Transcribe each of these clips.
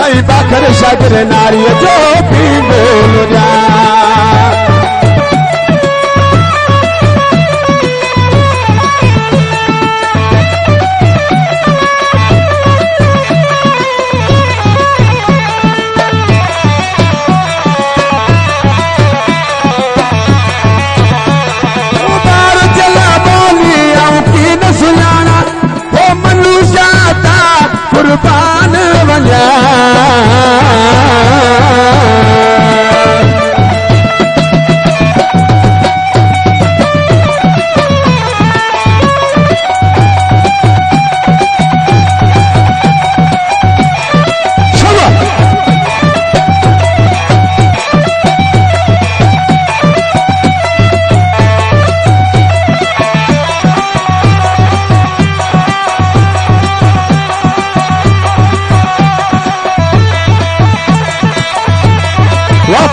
साईं बाकर शागिर नारी जो पी बोलिया कुर्बान वञा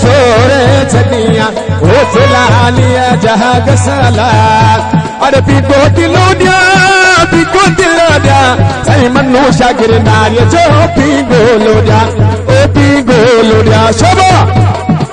सोरे छटिया ओ फिलहालिया जहाग साला अरे पीको दिलोडिया साईं मन्नू शागिर नारी जो पी गोलोडिया ओ पी गोलोडिया शोभा